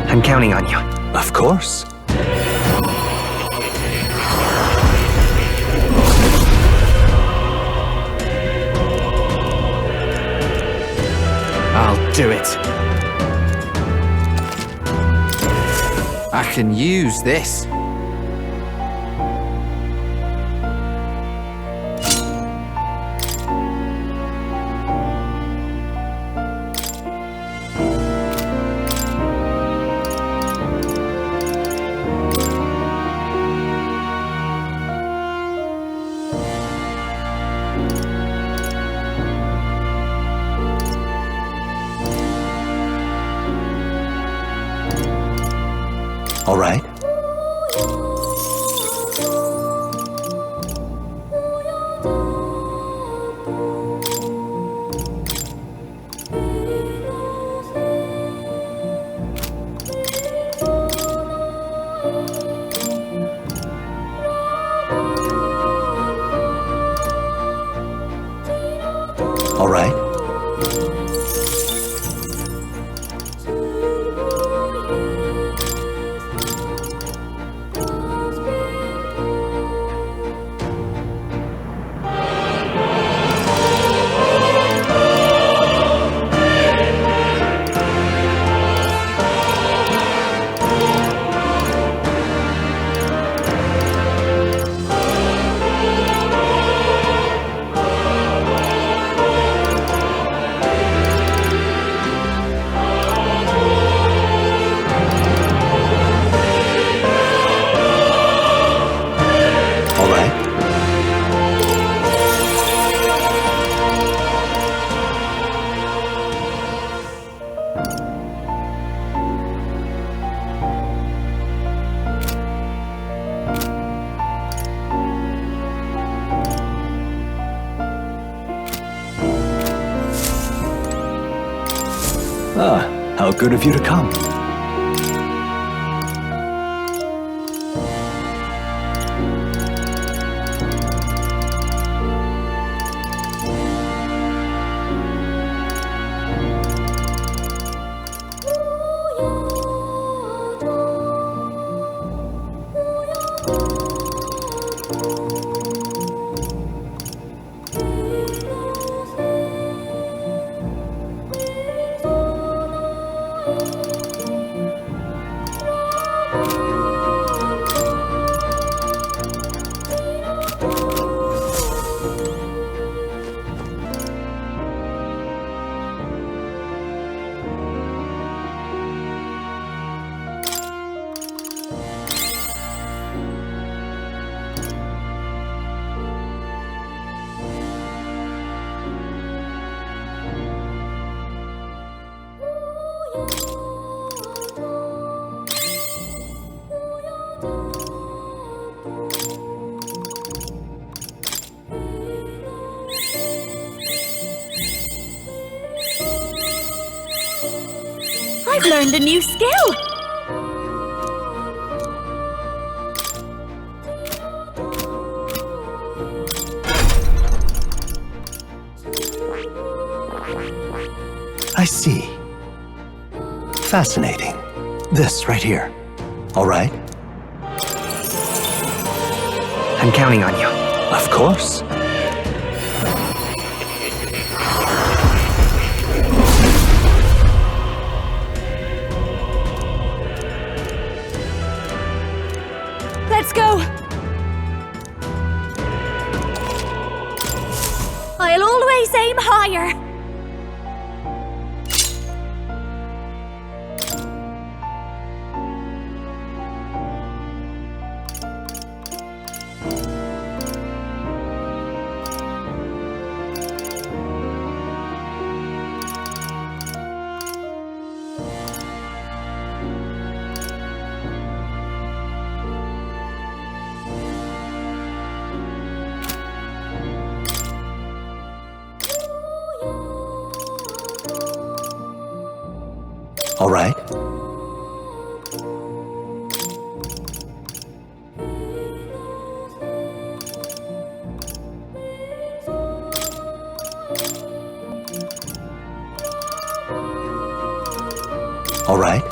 I'm counting on you. Of course. I'll do it. I can use this. All right. All right. Ah, how good of you to come. I've learned a new skill! I see. Fascinating. This right here. All right? I'm counting on you. Of course. Let's go! I'll always aim higher! All right. All right.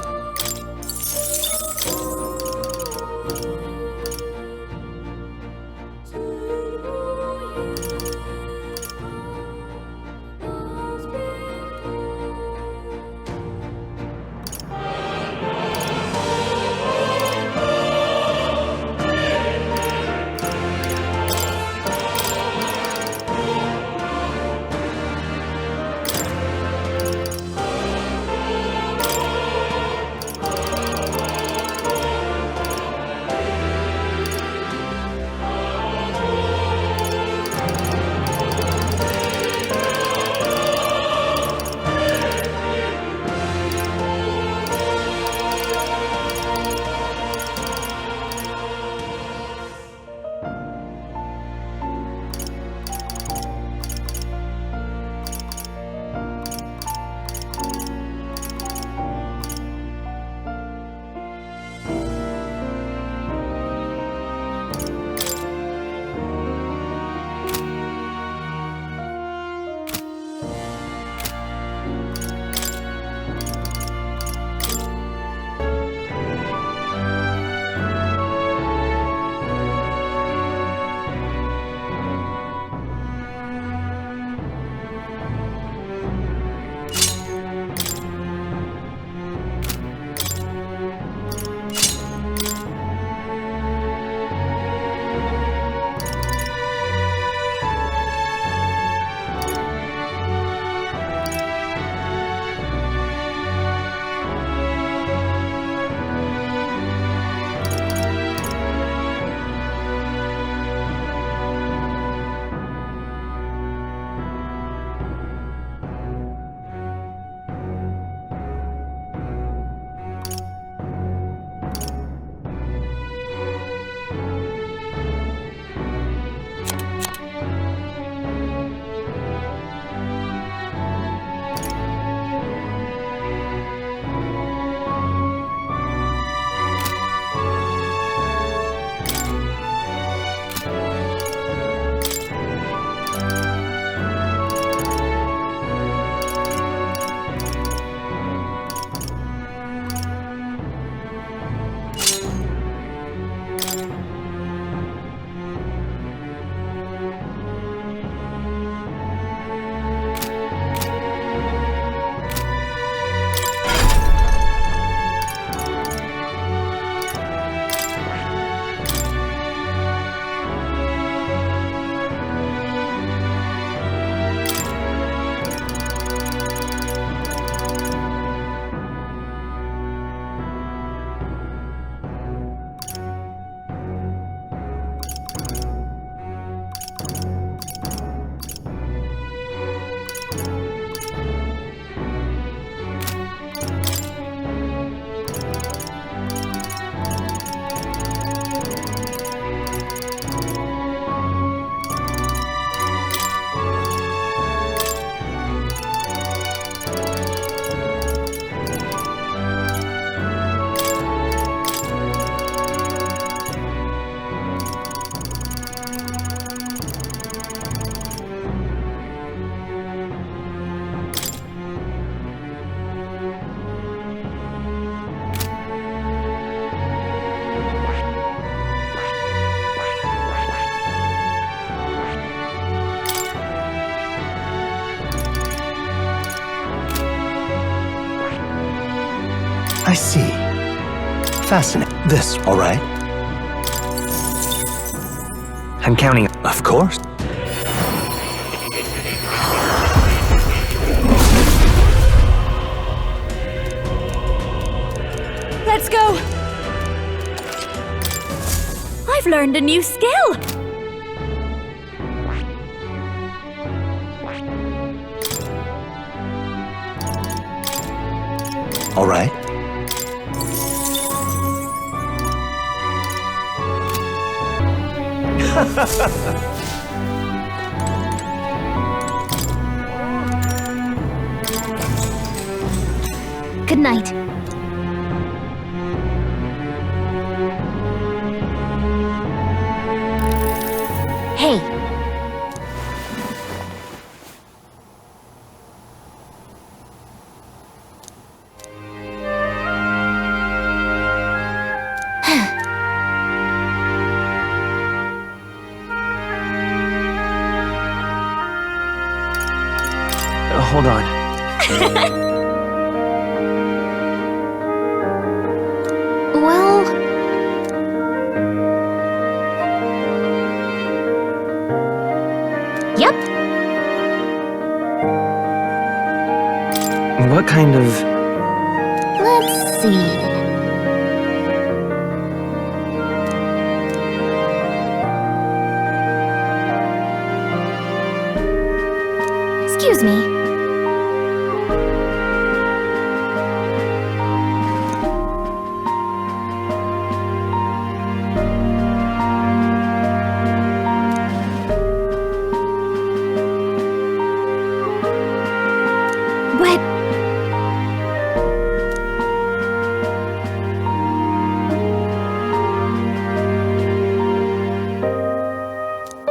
I see. Fascinating. This, all right? I'm counting. Of course. Let's go! I've learned a new skill! All right. Good night. Hey. Hold on. Well... Yep. What kind of... Let's see... Excuse me.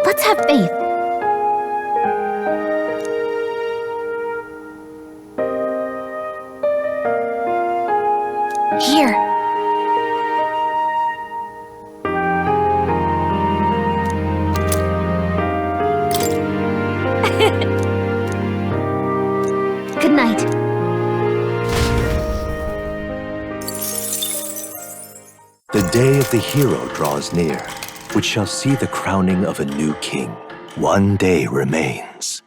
Let's have faith. Here. Good night. The day of the hero draws near, which shall see the crowning of a new king. One day remains.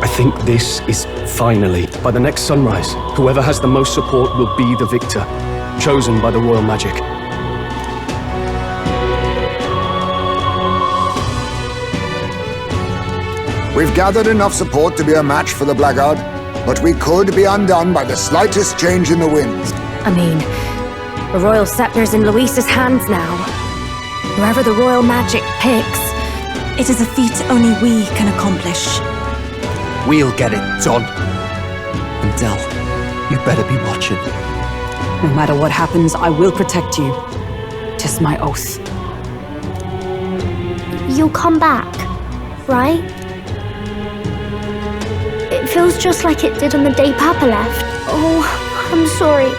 I think this is finally. By the next sunrise, whoever has the most support will be the victor, chosen by the royal magic. We've gathered enough support to be a match for the Blackguard, but we could be undone by the slightest change in the winds. I mean, the royal scepter's in Luis's hands now. Whoever the royal magic picks... It is a feat only we can accomplish. We'll get it done. And Del, you better be watching. No matter what happens, I will protect you. 'Tis my oath. You'll come back, right? It feels just like it did on the day Papa left. Oh, I'm sorry.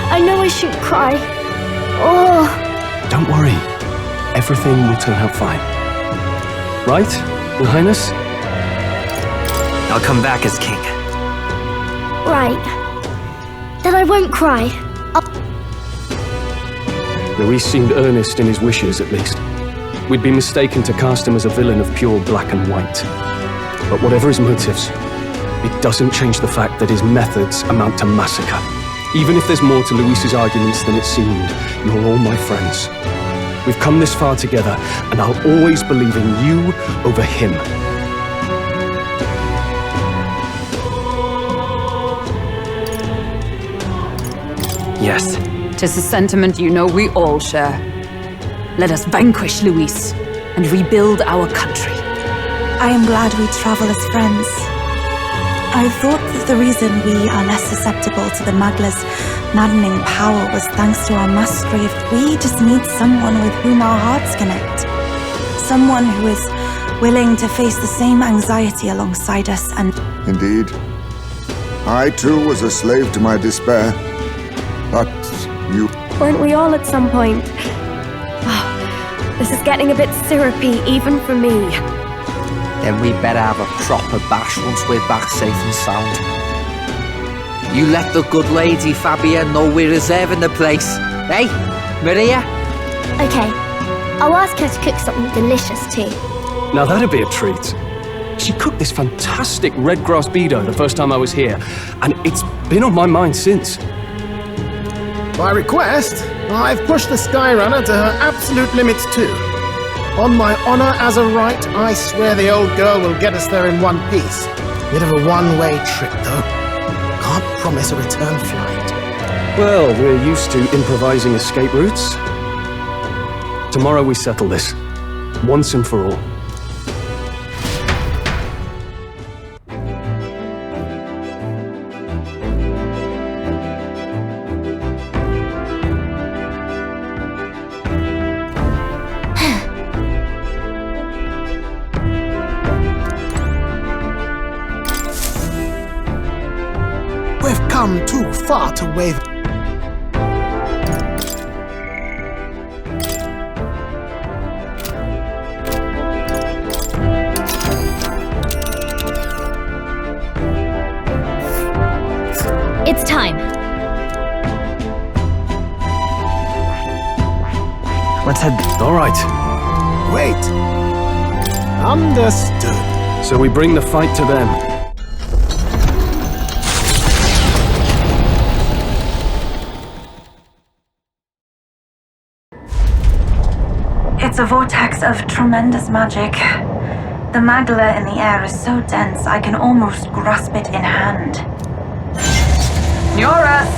I know I shouldn't cry. Oh. Don't worry. Everything will turn out fine. Right, Your Highness? I'll come back as king. Right. Then I won't cry. Luis seemed earnest in his wishes, at least. We'd be mistaken to cast him as a villain of pure black and white. But whatever his motives, it doesn't change the fact that his methods amount to massacre. Even if there's more to Luis's arguments than it seemed, you're all my friends. We've come this far together, and I'll always believe in you over him. Yes. 'Tis a sentiment you know we all share. Let us vanquish Luis and rebuild our country. I am glad we travel as friends. I thought that the reason we are less susceptible to the Magla's maddening power was thanks to our mastery of... We just need someone with whom our hearts connect. Someone who is willing to face the same anxiety alongside us and... Indeed. I too was a slave to my despair. But you... Weren't we all at some point? Oh, this is getting a bit syrupy, even for me. Then we better have a proper bash once we're back safe and sound. You let the good lady Fabia know we're reserving the place. Hey, Maria? Okay, I'll ask her to cook something delicious too. Now that'd be a treat. She cooked this fantastic red grass bedo the first time I was here, and it's been on my mind since. By request, I've pushed the Skyrunner to her absolute limits too. On my honor as a right, I swear the old girl will get us there in one piece. Bit of a one-way trip, though. Can't promise a return flight. Well, we're used to improvising escape routes. Tomorrow we settle this, once and for all. We've come too far to waver. It's time. Let's head. All right. Wait. Understood. So we bring the fight to them. It's a vortex of tremendous magic. The magla in the air is so dense I can almost grasp it in hand. Eurus!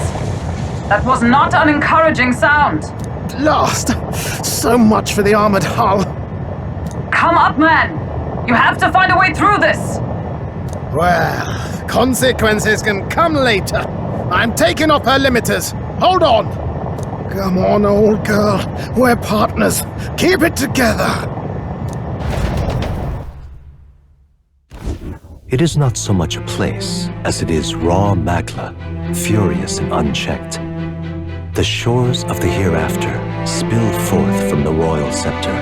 That was not an encouraging sound. Lost. So much for the armored hull. Come up, man! You have to find a way through this! Well, consequences can come later. I'm taking off her limiters. Hold on! Come on, old girl. We're partners. Keep it together. It is not so much a place as it is raw magla, furious and unchecked. The shores of the hereafter spill forth from the royal scepter,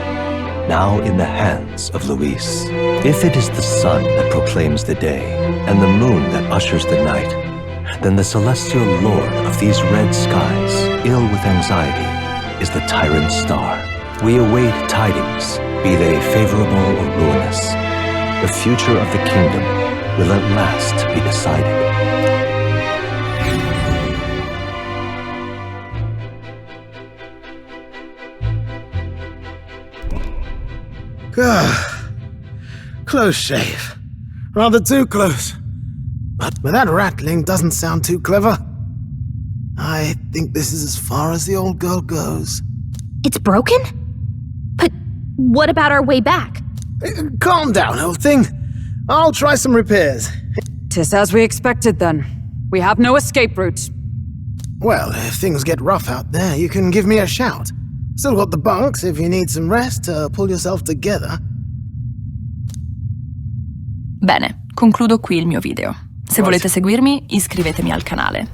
now in the hands of Luis. If it is the sun that proclaims the day, and the moon that ushers the night, then the celestial lord of these red skies, ill with anxiety, is the tyrant star. We await tidings, be they favorable or ruinous. The future of the kingdom will at last be decided. Close shave. Rather too close. But that rattling doesn't sound too clever. I think this is as far as the old girl goes. It's broken? But what about our way back? Calm down, old thing. I'll try some repairs. 'Tis as we expected then. We have no escape route. Well, if things get rough out there, you can give me a shout. Still got the bunks if you need some rest to pull yourself together. Bene, concludo qui il mio video. Se volete seguirmi, iscrivetevi al canale.